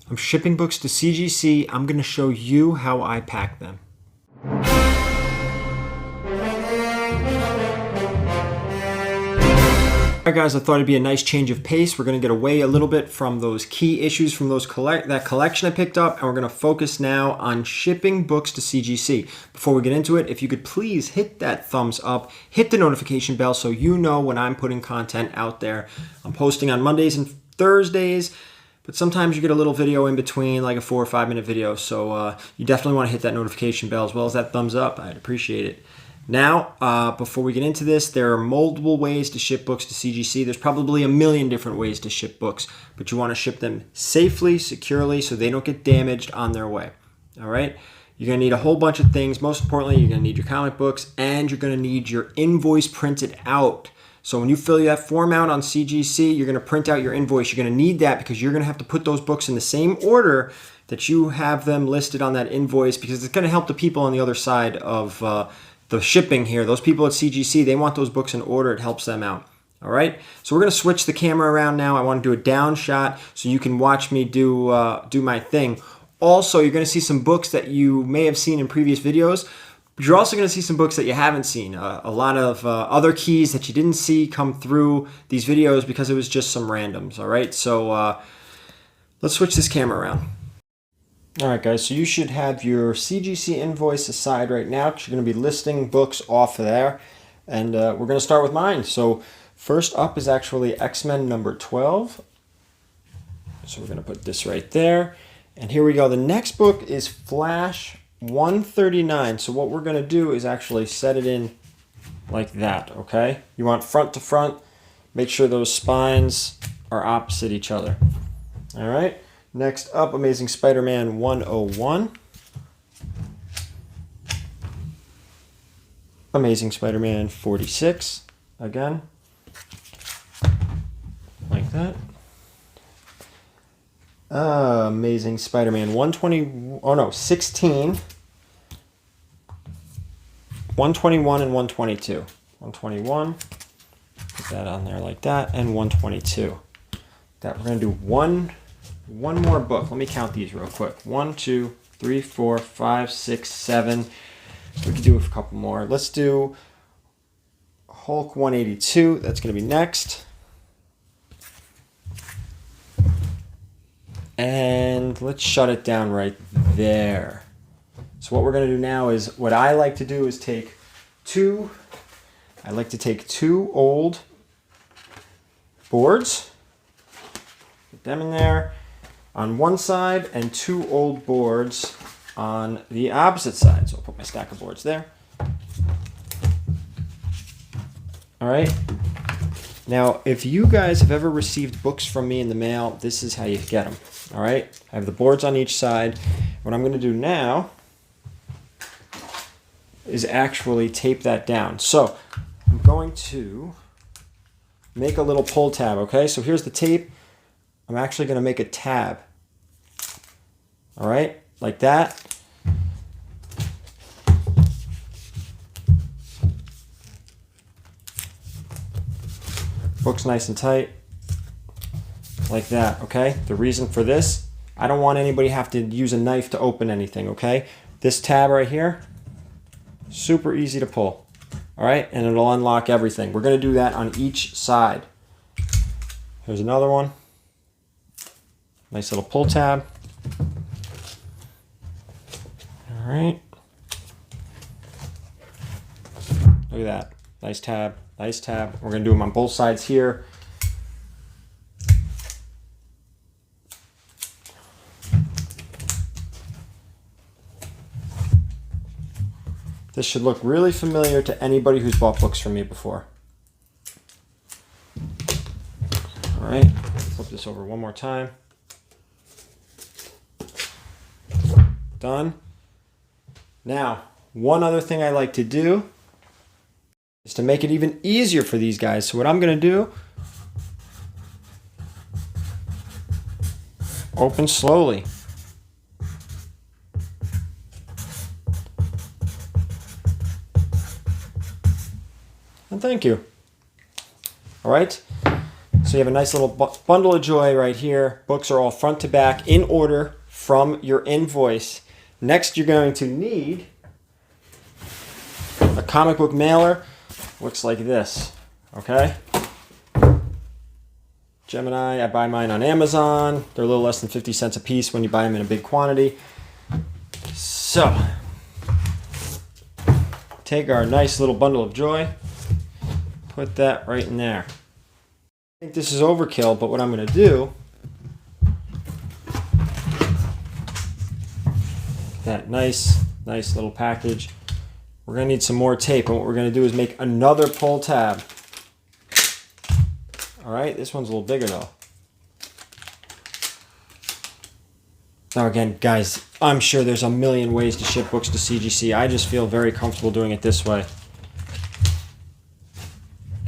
I'm shipping books to CGC. I'm going to show you how I pack them. Alright guys, I thought it'd be a nice change of pace. We're going to get away a little bit from those key issues from that collection I picked up, and we're going to focus now on shipping books to CGC. Before we get into it, if you could please hit that thumbs up, hit the notification bell so you know when I'm putting content out there. I'm posting on Mondays and Thursdays, but sometimes you get a little video in between, like a 4 or 5 minute video, so you definitely want to hit that notification bell as well as that thumbs up. I'd appreciate it. Now, before we get into this, there are multiple ways to ship books to CGC. There's probably a million different ways to ship books, but you want to ship them safely, securely, so they don't get damaged on their way. All right? You're going to need a whole bunch of things. Most importantly, you're going to need your comic books, and you're going to need your invoice printed out. So when you fill that form out on CGC, you're going to print out your invoice. You're going to need that because you're going to have to put those books in the same order that you have them listed on that invoice, because it's going to help the people on the other side of the shipping here. Those people at CGC, they want those books in order. It helps them out. All right. So we're going to switch the camera around now. I want to do a down shot so you can watch me do my thing. Also, you're going to see some books that you may have seen in previous videos, but you're also going to see some books that you haven't seen. A lot of other keys that you didn't see come through these videos because it was just some randoms. All right. So let's switch this camera around. All right, guys, so you should have your CGC invoice aside right now because you're going to be listing books off of there. And we're going to start with mine. So first up is actually X-Men number 12. So we're going to put this right there. And here we go. The next book is Flash 139. So what we're going to do is actually set it in like that, okay? You want front to front. Make sure those spines are opposite each other. All right? Next up, Amazing Spider-Man 101. Amazing Spider-Man 46, again, like that. Amazing Spider-Man 16, 121 and 122. 121, put that on there like that, and 122. That we're going to do one more book. Let me count these real quick. 1, 2, 3, 4, 5, 6, 7. We could do a couple more. Let's do Hulk 182. That's going to be next. And let's shut it down right there. So what we're going to do now is, what I like to do is take two old boards, put them in there on one side, and 2 old boards on the opposite side. So I'll put my stack of boards there. All right. Now, if you guys have ever received books from me in the mail, this is how you get them. All right. I have the boards on each side. What I'm going to do now is actually tape that down. So I'm going to make a little pull tab. Okay. So here's the tape. I'm actually going to make a tab. All right, like that. Book's nice and tight, like that, okay? The reason for this, I don't want anybody have to use a knife to open anything, okay? This tab right here, super easy to pull, all right? And it'll unlock everything. We're going to do that on each side. Here's another one. Nice little pull tab. All right. Look at that. Nice tab. Nice tab. We're going to do them on both sides here. This should look really familiar to anybody who's bought books from me before. All right. Flip this over one more time. Done. Now, one other thing I like to do is to make it even easier for these guys. So what I'm going to do, open slowly. And thank you. All right. So you have a nice little bundle of joy right here. Books are all front to back in order from your invoice. Next, you're going to need a comic book mailer. Looks like this, okay? Gemini, I buy mine on Amazon. They're a little less than 50 cents a piece when you buy them in a big quantity. So, take our nice little bundle of joy, put that right in there. I think this is overkill, but what I'm going to do, that nice little package. We're going to need some more tape, and what we're going to do is make another pull tab. All right, this one's a little bigger though. Now again, guys, I'm sure there's a million ways to ship books to CGC. I just feel very comfortable doing it this way.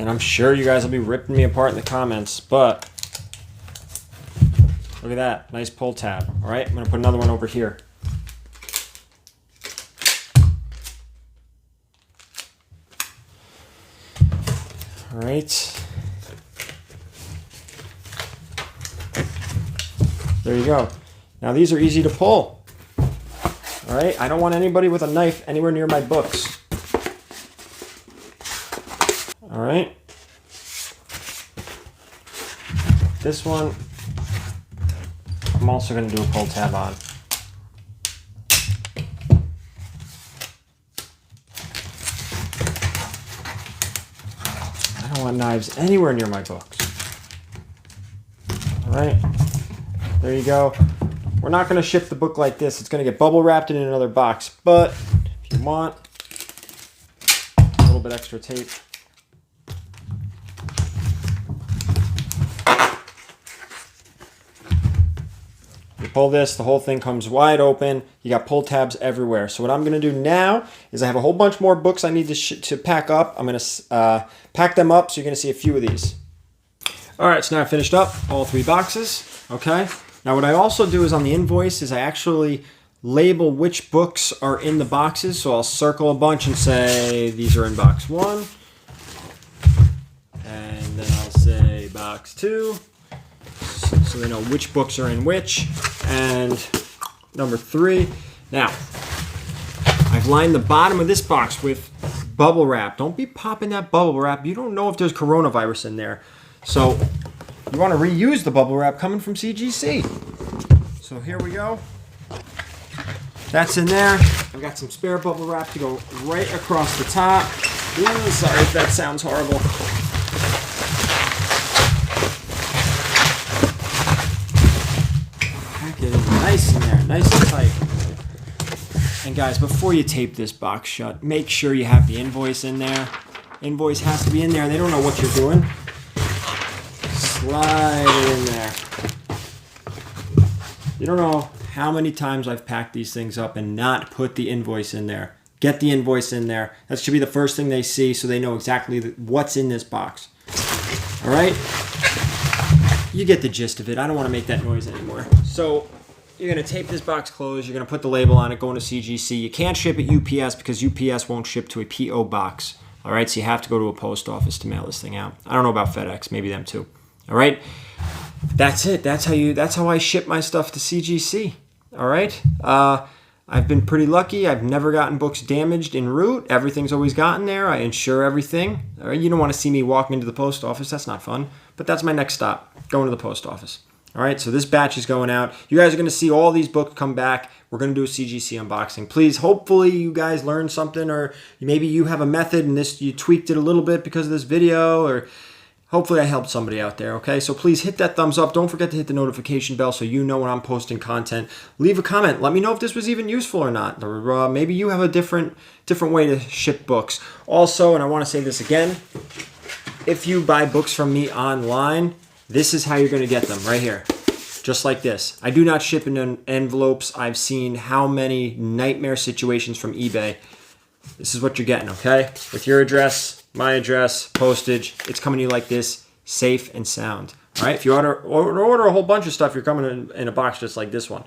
And I'm sure you guys will be ripping me apart in the comments, but look at that, nice pull tab. All right, I'm gonna put another one over here. All right. There you go. Now these are easy to pull. All right, I don't want anybody with a knife anywhere near my books. All right. This one, I'm also going to do a pull tab on. I don't want knives anywhere near my books. All right, there you go. We're not going to ship the book like this. It's going to get bubble wrapped in another box, but if you want a little bit extra tape, you pull this, the whole thing comes wide open. You got pull tabs everywhere. So what I'm going to do now is I have a whole bunch more books I need to pack up. I'm going to pack them up, so you're going to see a few of these. All right, so now I finished up all 3 boxes, okay? Now what I also do is on the invoice is I actually label which books are in the boxes. So I'll circle a bunch and say these are in box 1. And then I'll say box 2. So they know which books are in which. And number 3. Now, I've lined the bottom of this box with bubble wrap. Don't be popping that bubble wrap. You don't know if there's coronavirus in there. So you want to reuse the bubble wrap coming from CGC. So here we go. That's in there. I've got some spare bubble wrap to go right across the top. Ooh, sorry if that sounds horrible. Pack it in nice in there, nice and tight. And guys, before you tape this box shut, make sure you have the invoice in there. Invoice has to be in there. They don't know what you're doing. Slide it in there. You don't know how many times I've packed these things up and not put the invoice in there. Get the invoice in there. That should be the first thing they see so they know exactly what's in this box. All right? You get the gist of it. I don't want to make that noise anymore. So you're going to tape this box closed. You're going to put the label on it, going to CGC. You can't ship at UPS because UPS won't ship to a PO box. All right? So you have to go to a post office to mail this thing out. I don't know about FedEx. Maybe them too. All right? That's it. That's how I ship my stuff to CGC. All right. I've been pretty lucky. I've never gotten books damaged en route. Everything's always gotten there. I insure everything. All right. You don't want to see me walking into the post office. That's not fun. But that's my next stop, going to the post office. All right. So this batch is going out. You guys are going to see all these books come back. We're going to do a CGC unboxing. Please, hopefully you guys learned something, or maybe you have a method and you tweaked it a little bit because of this video, or hopefully I helped somebody out there, okay? So please hit that thumbs up. Don't forget to hit the notification bell so you know when I'm posting content. Leave a comment. Let me know if this was even useful or not. Or maybe you have a different way to ship books. Also, and I want to say this again, if you buy books from me online, this is how you're going to get them, right here. Just like this. I do not ship in envelopes. I've seen how many nightmare situations from eBay. This is what you're getting, okay? With your address, my address, postage, it's coming to you like this, safe and sound. All right, if you order a whole bunch of stuff, you're coming in a box just like this one.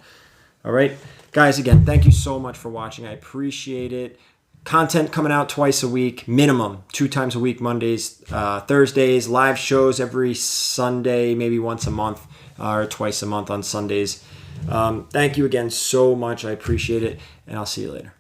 All right, guys, again, thank you so much for watching. I appreciate it. content coming out twice a week, minimum 2 times a week, Mondays, Thursdays, live shows every Sunday, maybe once a month or twice a month on Sundays. Thank you again so much. I appreciate it, and I'll see you later.